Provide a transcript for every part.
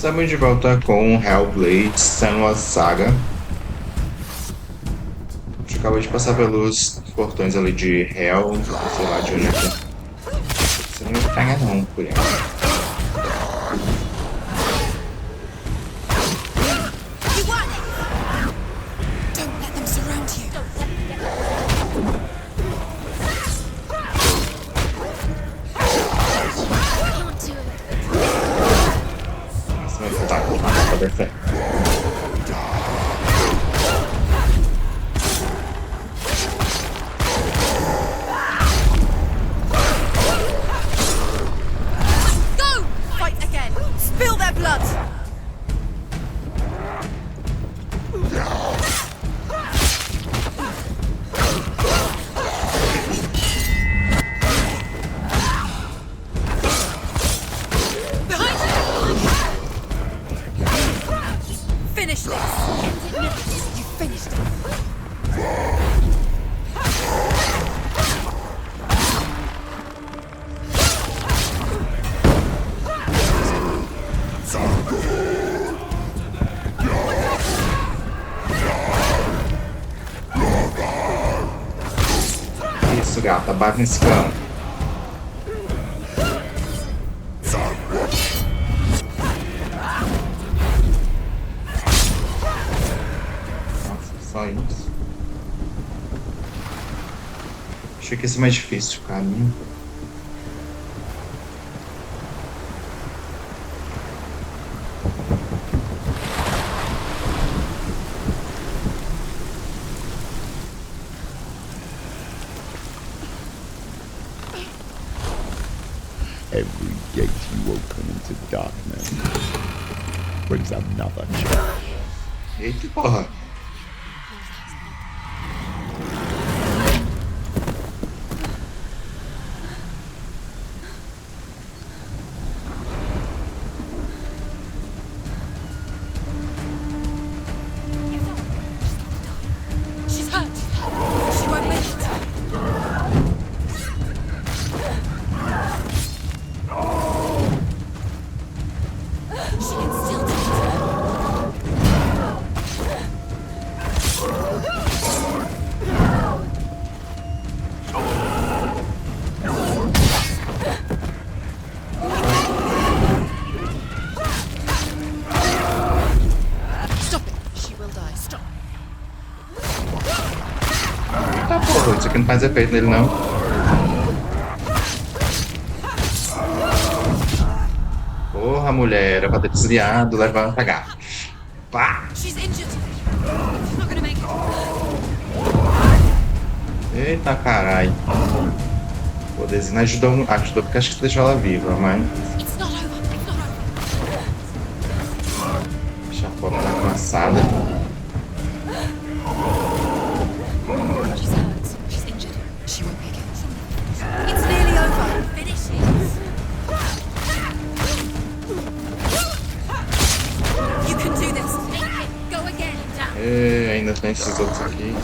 Estamos de volta com HellBlade, Senua saga. A gente acabou de passar pelos portões ali de Hell, sei lá de onde é que é. Você não vai pegar não, por aí. Perfect. Go! Fight again! Spill their blood! Finish this! You finished it! Isso, gata, bate nesse cão. Só isso. Achei que ia ser mais difícil, cara. Every gate you open into darkness brings another challenge. Eita porra. She's hurt! She won't make it! She can still do it! Stop it! She will die. Stop! Tá porra, isso aqui não faz efeito nele não. Porra, mulher, era pra ter desviado, levanta a gata. Pá! She's injured! She's not gonna make it! Eita caralho. O desenho ajudou porque acho que deixou ela viva, mas. It's not over! It's not over! Deixa a foto da cansada. She's hurt. She's injured. She won't make it. It's nearly over. Finish it. You can do this. Make it. Go again. Down. Ainda tem esses outros aqui.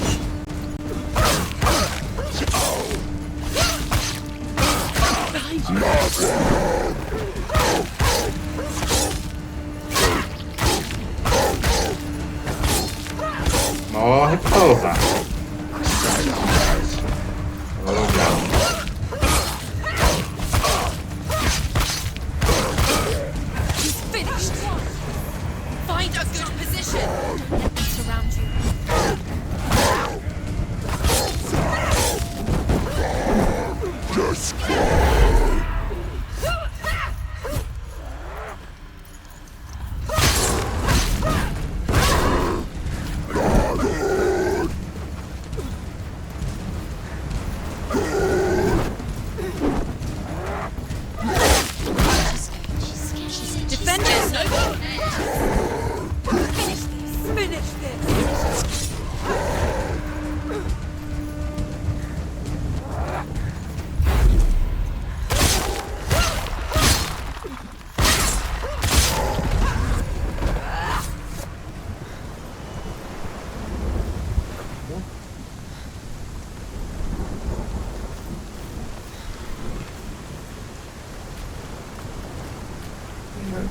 Morre, porra! Legal. She's finished. Find a good position. Don't let them surround you.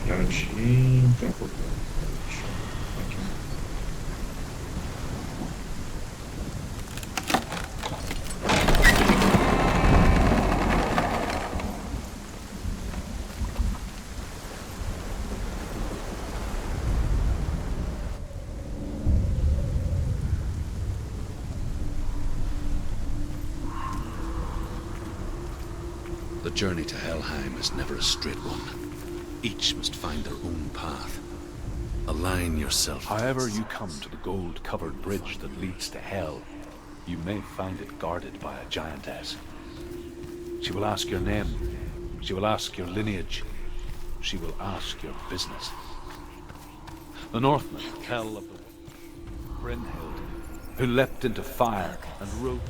Garantir. Tem um pouco. Aqui. The journey to Helheim is never a straight one. Each must find their own path. Align yourself. However you come to the gold-covered bridge that leads to Hell, you may find it guarded by a giantess. She will ask your name. She will ask your lineage. She will ask your business. The Northmen tell of the Brynhild, who leapt into fire and wrote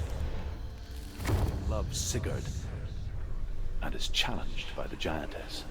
loves Sigurd, and is challenged by the giantess.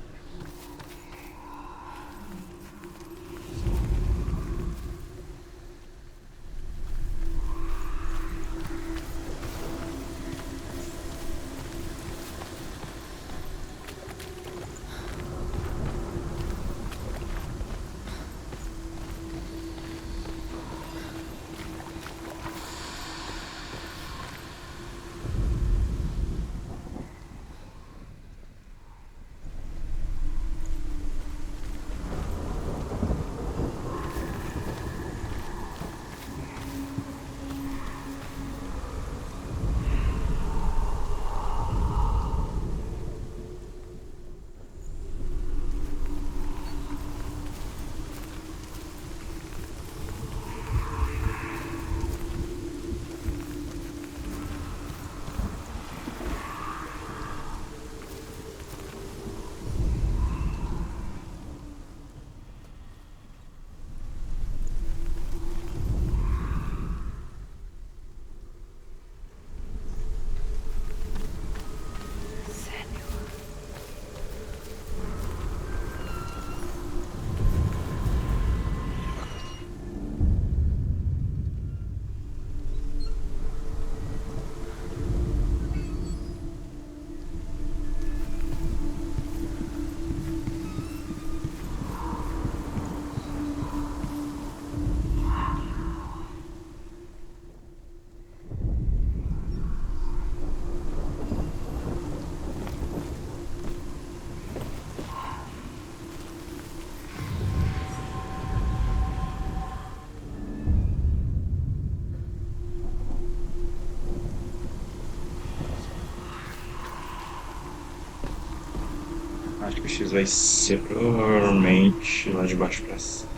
Acho que o X vai ser provavelmente lá de baixo pra cima.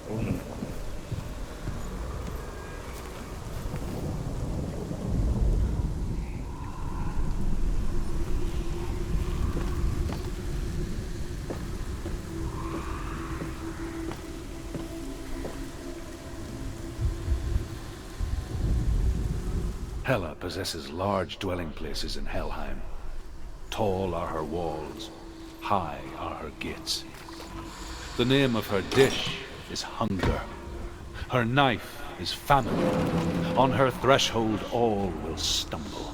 Ou não. Hela possesses large dwelling places in Helheim. Tall are her walls, high are her gates. The name of her dish is hunger. Her knife is famine. On her threshold all will stumble.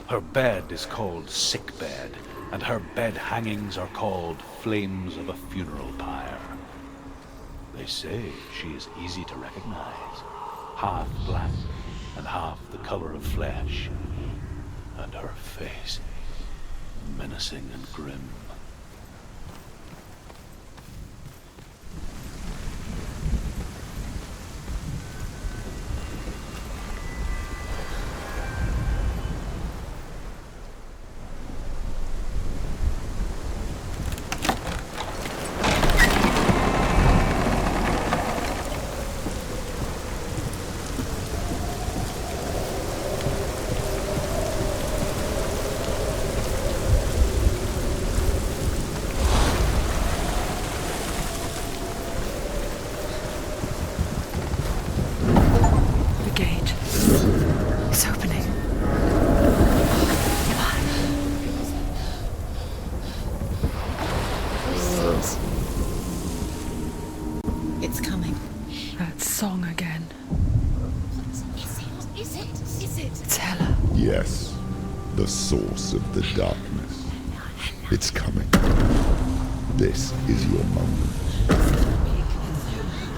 Her bed is called sick bed, and her bed hangings are called flames of a funeral pyre. They say she is easy to recognize, half black and half the color of flesh, and her face menacing and grim. Yes, the source of the darkness. It's coming. This is your moment.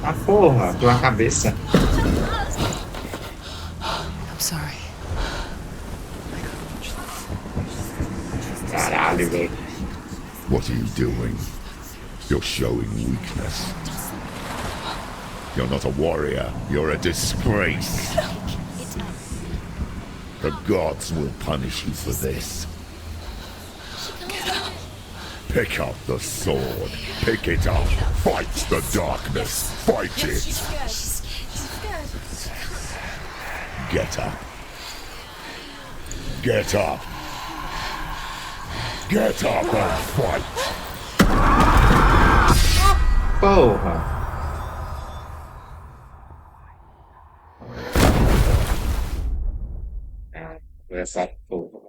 Ah, porra, tua cabeça. I'm sorry. Caralho, velho. What are you doing? You're showing weakness. You're not a warrior. You're a disgrace. The gods will punish you for this. Pick up the sword. Pick it up. Fight the darkness. Fight it. Get up. Get up. Get up and fight. Porra. Essa porra.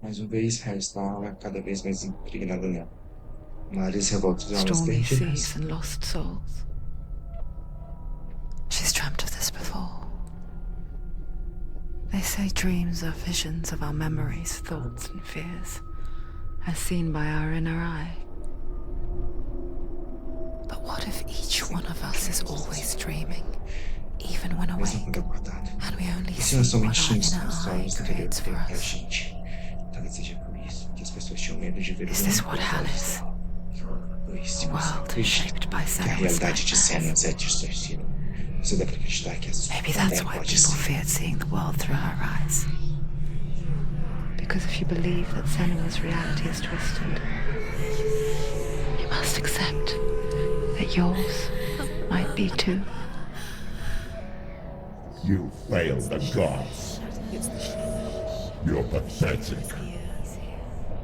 Mais uma vez, Harry está cada vez mais impregnado nela. Mares revoltas de almas Stormy perdidas. seas and lost souls. She's dreamt of this before. They say dreams are visions of our memories, thoughts, and fears, as seen by our inner eye. But what if each one of us is always dreaming, even when Mesmo awake, quando acordado. and we only E se see nós what somente our tínhamos inner os eye olhos interiores creates for pra us? gente? Talvez seja por isso que as pessoas tinham medo de ver o Is this mundo what pelos hell olhos is? dela. Pois se A você world acredita shaped by que a Senua's realidade de nightmares. Senua é distorcida, você deve acreditar que a sua Maybe that's também why pode people ser. feared seeing the world through her eyes. Because if you believe that Senua's reality is twisted, you must accept that yours might be too. You fail the gods. You're pathetic.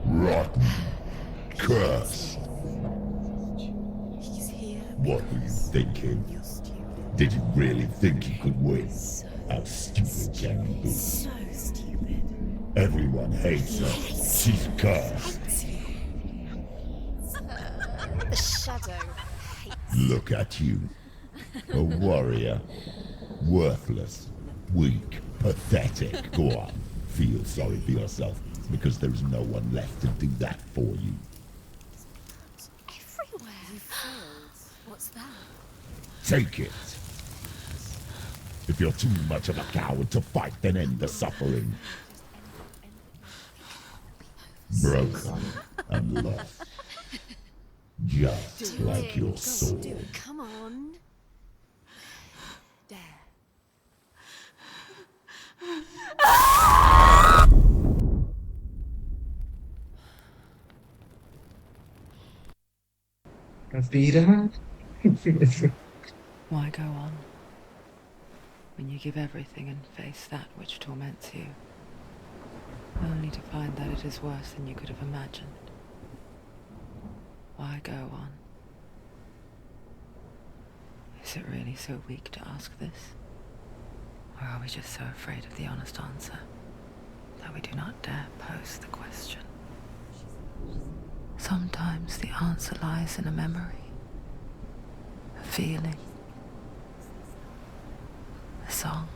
Rotten. Cursed. What were you thinking? Did you really think you could win? How stupid can you be? So stupid. Everyone hates her. She's cursed. The shadow. Look at you. A warrior. Worthless. Weak. Pathetic. Go on. Feel sorry for yourself, because there is no one left to do that for you. Everywhere. You failed. What's that? Take it. If you're too much of a coward to fight, then end the suffering. Broken and lost. Just like your sword. Do it. Come on. Dare. Vira. Why go on when you give everything and face that which torments you, only to find that it is worse than you could have imagined? Why go on? Is it really so weak to ask this? Or are we just so afraid of the honest answer that we do not dare pose the question? Sometimes the answer lies in a memory, a feeling, a song.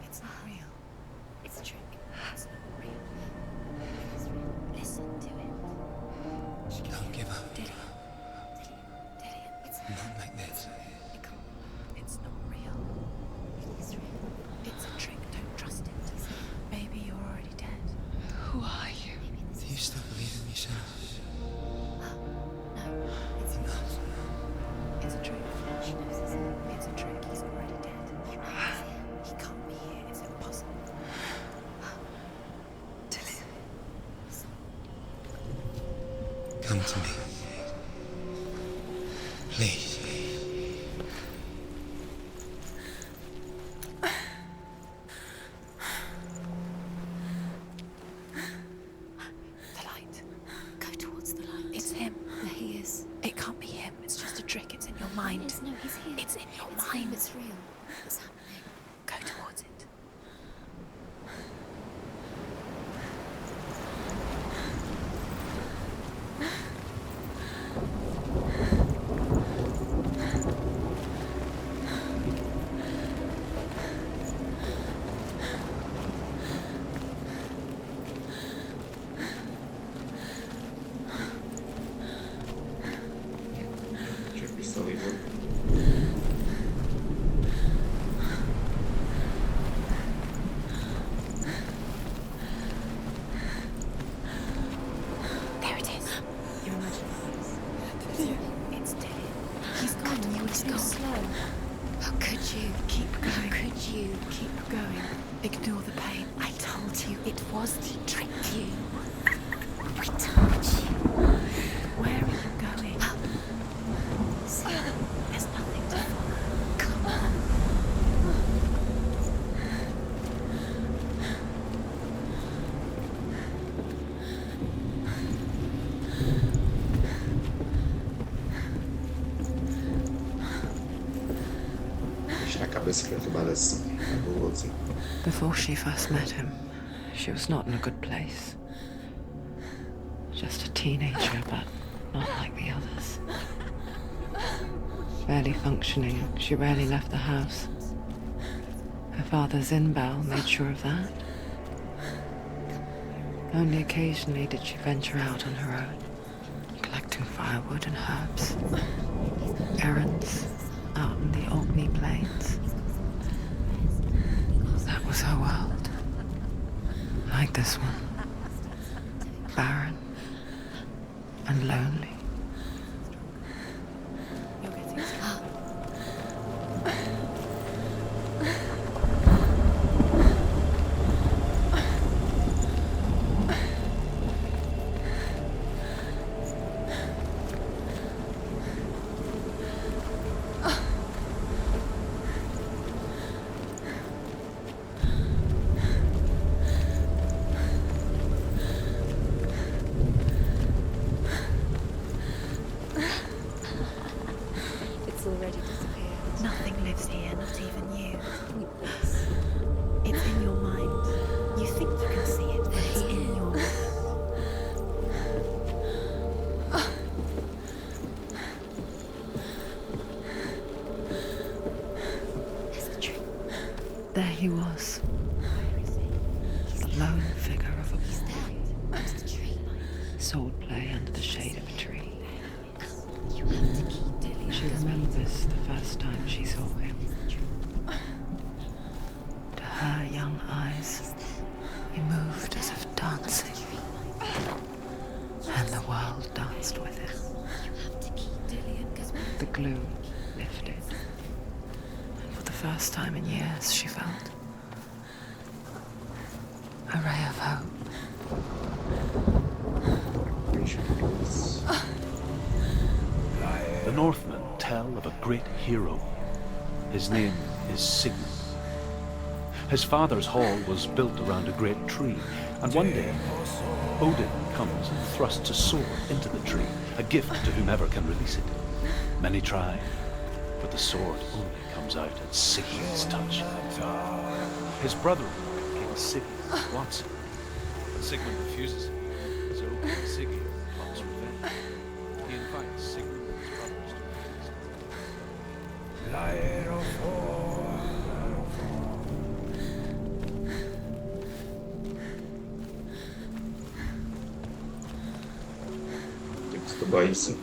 It's not real. It's a trick. It's not real. It's real. Listen to it. Don't give up. Dilion. It's Not like this. It's not real. It's real. It's a trick. Don't trust it. Maybe you're already dead. Who are you? Do you still believe in me, Shen? No, it's not. It's a trick. She knows it's him. It's a trick. He's already dead. He can't be here. It's impossible. Dilion. Come to me. Please. The light. Go towards the light. It's him. There he is. It can't be him. It's just a trick. It's in your mind. No, he's here. It's in your mind. It's real. It's happening. Go towards it. He's gone. Slow. How could you? Keep going. How could you? Keep going. Ignore the pain. I told you it was to trick you. I told you. Where are you going? See, there's nothing to follow. Come on. Deixa a cabeça perturbada assim, cabuloso. Before she first met him, she was not in a good place. Just a teenager, but not like the others. Barely functioning, she rarely left the house. Her father's in-bell made sure of that. Only occasionally did she venture out on her own, collecting firewood and herbs. Errands out in the Orkney Plains. That was her world. Like this one. Barren and lonely. You're getting slow. It's already disappeared. Nothing lives here, not even you. It's in your mind. You think you can see it, but it's in yours. It's the truth. There he was, the lone figure of a boy. It's the tree. Sword play under the shade of a tree. You have to keep Dilion. She remembers the first time she saw him. To her young eyes, he moved as if dancing, and the world danced with him. You have to keep Dilion, because The gloom lifted, and for the first time in years, she felt a ray of hope. The Northmen tell of a great hero. His name is Sigmund. His father's hall was built around a great tree, and one day Odin comes and thrusts a sword into the tree, a gift to whomever can release it. Many try, but the sword only comes out at Sigmund's touch. His brother, King Sigmund, wants it, but Sigmund refuses it. So King Sigmund plots revenge. He invites Sigmund and his brothers to a feast. Tem que estudar isso.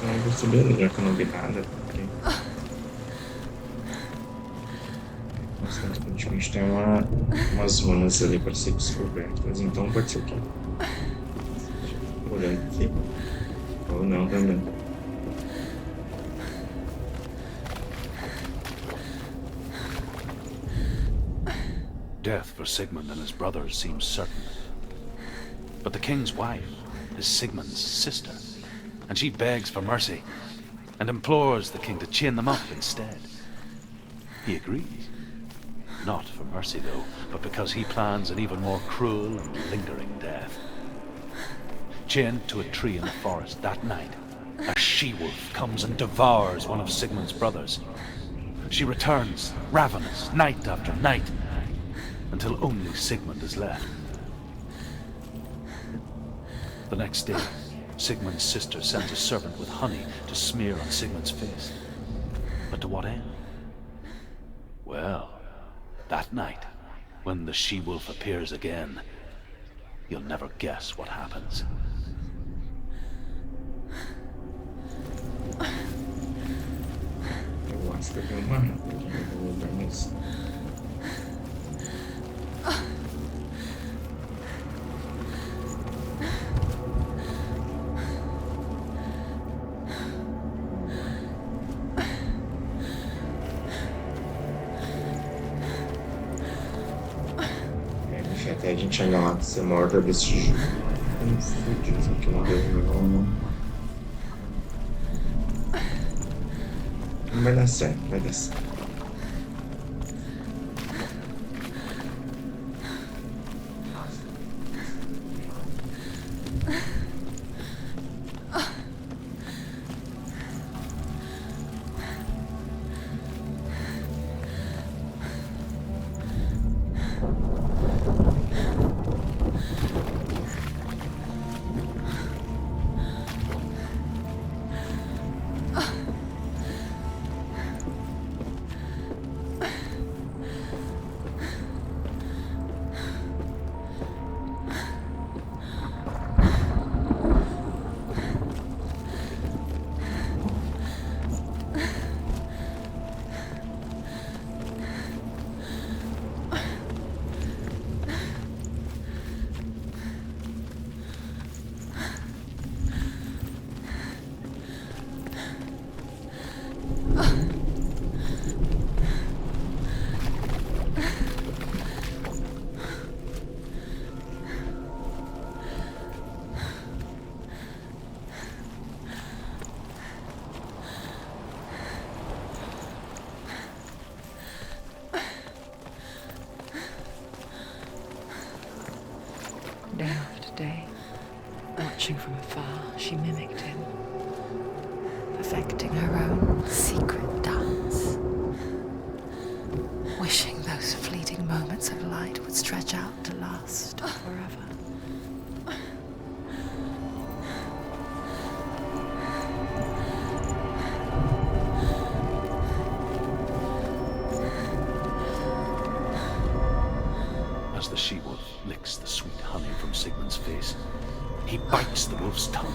Não vou subir, já que eu não vi nada. Porque... Constantemente tem umas runas ali para ser descobertas, então pode ser o quê? Olhando aqui. Ou não também. Death for Sigmund and his brothers seems certain. But the king's wife is Sigmund's sister, and she begs for mercy and implores the king to chain them up instead. He agrees. Not for mercy, though, but because he plans an even more cruel and lingering death. Chained to a tree in the forest that night, a she-wolf comes and devours one of Sigmund's brothers. She returns, ravenous, night after night, until only Sigmund is left. The next day, Sigmund's sister sends a servant with honey to smear on Sigmund's face. But to what end? Well, that night, when the she-wolf appears again, you'll never guess what happens. Eu gosto. peguei uma rampa aqui, eu vou lugar nisso. Enfim, até a gente chegar lá, ser morta desse jogo. Fudido, aqui não deu não. Vai dar certo, vai dar certo. Day after day, watching from afar, she mimicked him, perfecting her own secret dance, wishing those fleeting moments of light would stretch out to last forever. As the she-wolf licks the sweet honey from Sigmund's face, he bites the wolf's tongue.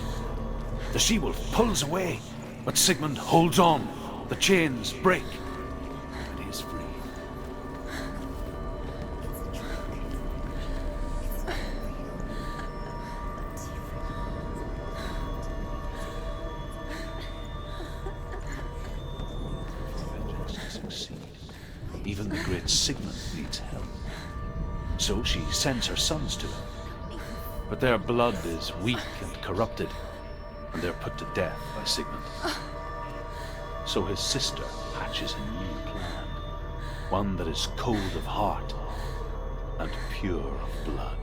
The she-wolf pulls away, but Sigmund holds on. The chains break, and he is free. Vengeance to succeed. Even the great Sigmund needs help. So she sends her sons to him. But their blood is weak and corrupted, and they're put to death by Sigmund. So his sister hatches a new plan, one that is cold of heart and pure of blood.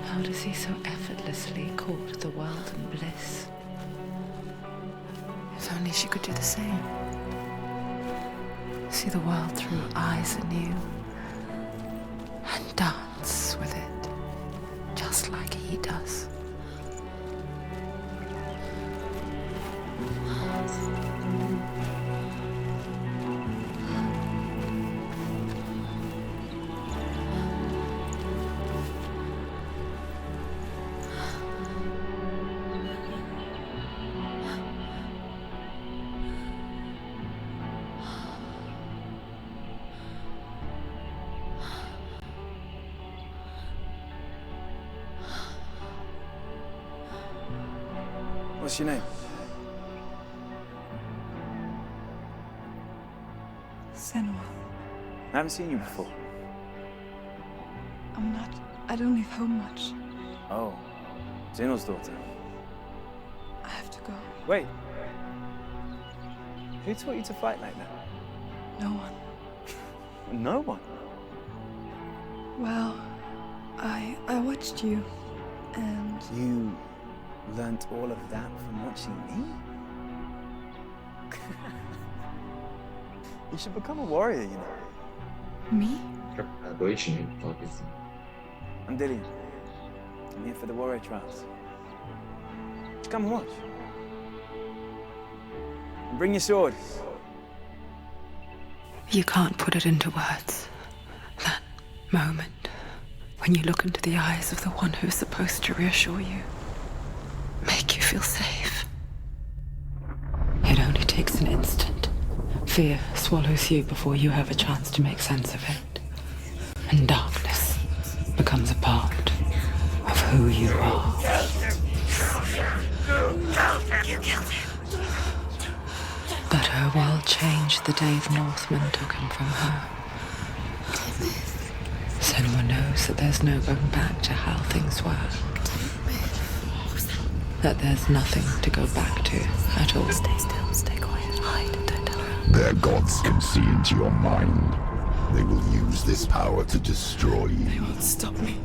How does he so effortlessly court the world and bliss? If only she could do the same. See the world through eyes anew and dance with it, just like he does. What's your name? Senua. I haven't seen you before. I don't leave home much. Oh, Zeno's daughter. I have to go. Wait. Who taught you to fight like that? No one. No one. Well, I watched you, and You learnt all of that from watching me? You should become a warrior, you know. Me? Capturador de talvez. I'm Dilion. I'm here for the warrior trials. Just come and watch. And bring your sword. You can't put it into words. That moment when you look into the eyes of the one who's supposed to reassure you, make you feel safe. It only takes an instant. Fear swallows you before you have a chance to make sense of it. And darkness becomes a part of who you are. You killed him. But her world changed the day the Northmen took him from her. Senua knows that there's no going back to how things were. That there's nothing to go back to at all. Stay still, stay quiet, hide, don't tell her. Their gods can see into your mind. They will use this power to destroy you. They won't stop me.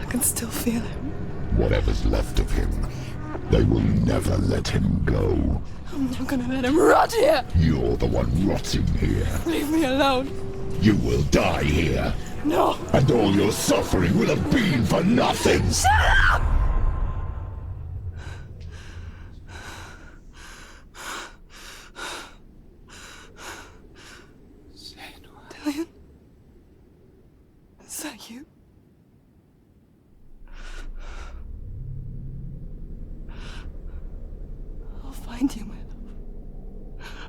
I can still feel him. Whatever's left of him, they will never let him go. I'm not gonna let him rot here. You're the one rotting here. Leave me alone. You will die here. No. And all your suffering will have been for nothing. Shut up! Dilion? Is that you? I'll find you, my love.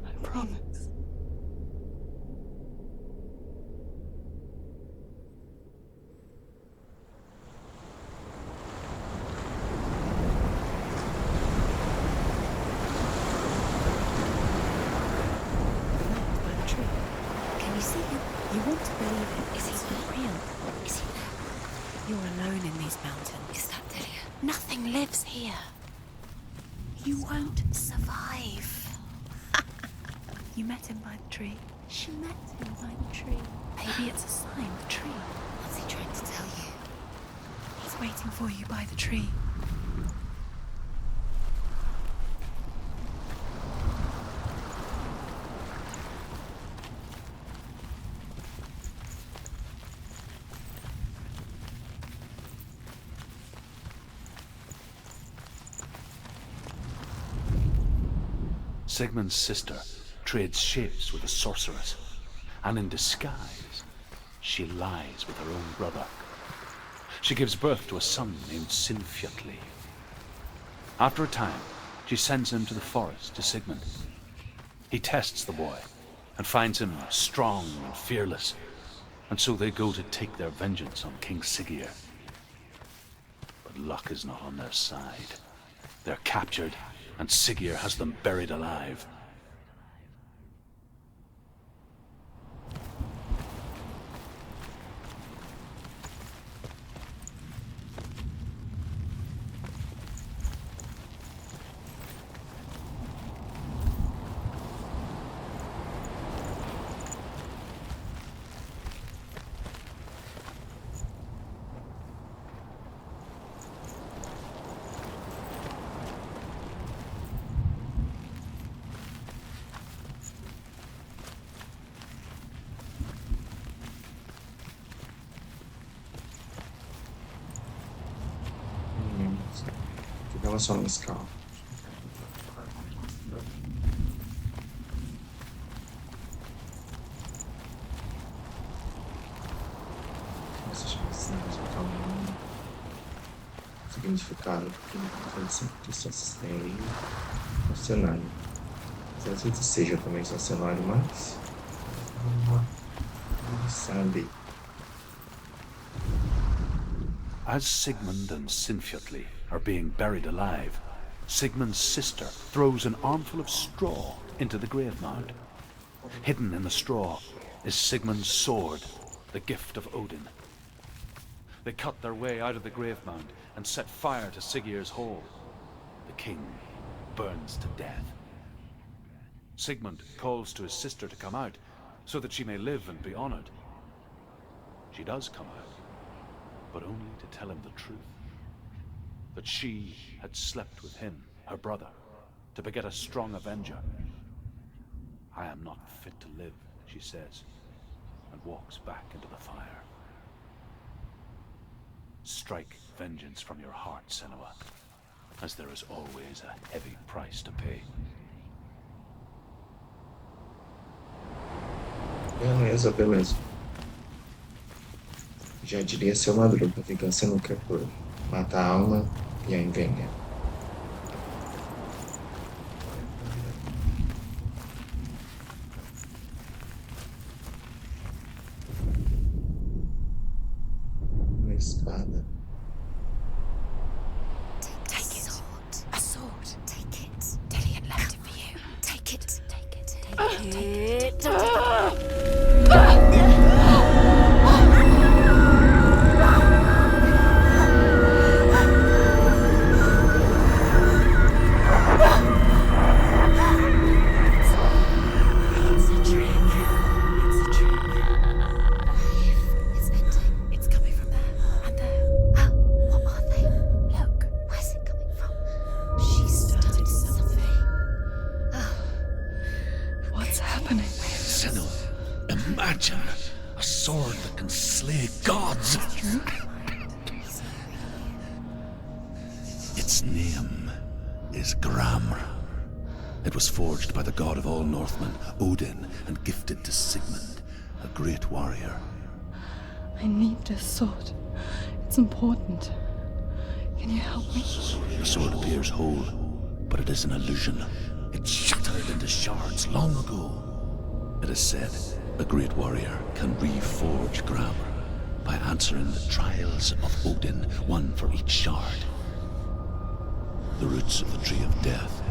I promise. Can you see him? You want to believe it. Is he not real? Is he there? You're alone in these mountains. Is that Dilion? Nothing lives here. You won't survive. You met him by the tree. She met him by the tree. Maybe it's a sign, the tree. What's he trying to tell you? He's waiting for you by the tree. Sigmund's sister trades shapes with a sorceress, and in disguise, she lies with her own brother. She gives birth to a son named Sinfjotli. After a time, she sends him to the forest to Sigmund. He tests the boy and finds him strong and fearless, and so they go to take their vengeance on King Siggeir. But luck is not on their side. They're captured, and Siggeir has them buried alive. Relação musical. Essas personagens estão significado porque eles sempre só se tem ali no cenário. Às vezes seja também só cenário, mas não sabe. As Sigmund and Sinfjotli are being buried alive, Sigmund's sister throws an armful of straw into the grave mound. Hidden in the straw is Sigmund's sword, the gift of Odin. They cut their way out of the grave mound and set fire to Siggeir's hall. The king burns to death. Sigmund calls to his sister to come out so that she may live and be honored. She does come out, but only to tell him the truth. That she had slept with him, her brother, to beget a strong avenger. I am not fit to live, she says, and walks back into the fire. Strike vengeance from your heart, Senua, as there is always a heavy price to pay. Beleza, beleza. Já diria seu Madruga, vingança nunca é por matar a alma e a envenena. Uma espada. Take it. A sword. Take it. Dilion left it for you. Take it. Take it. Take it. Imagine a sword that can slay gods. Its name is Gramr. It was forged by the god of all Northmen, Odin, and gifted to Sigmund, a great warrior. I need this sword. It's important. Can you help me? The sword appears whole, but it is an illusion. It shattered into shards long ago. It is said a great warrior can reforge Gramr by answering the trials of Odin, one for each shard. The roots of the Tree of Death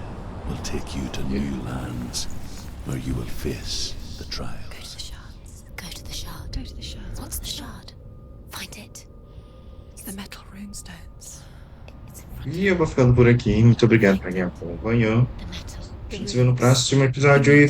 will take you to new lands, where you will face the trials. Go to the shards. Go to the shard. Go to the shard. What's the shard? Find it. It's the metal runestones. E eu vou ficando por aqui. Muito obrigado pra quem acompanhou. A gente se vê no próximo episódio e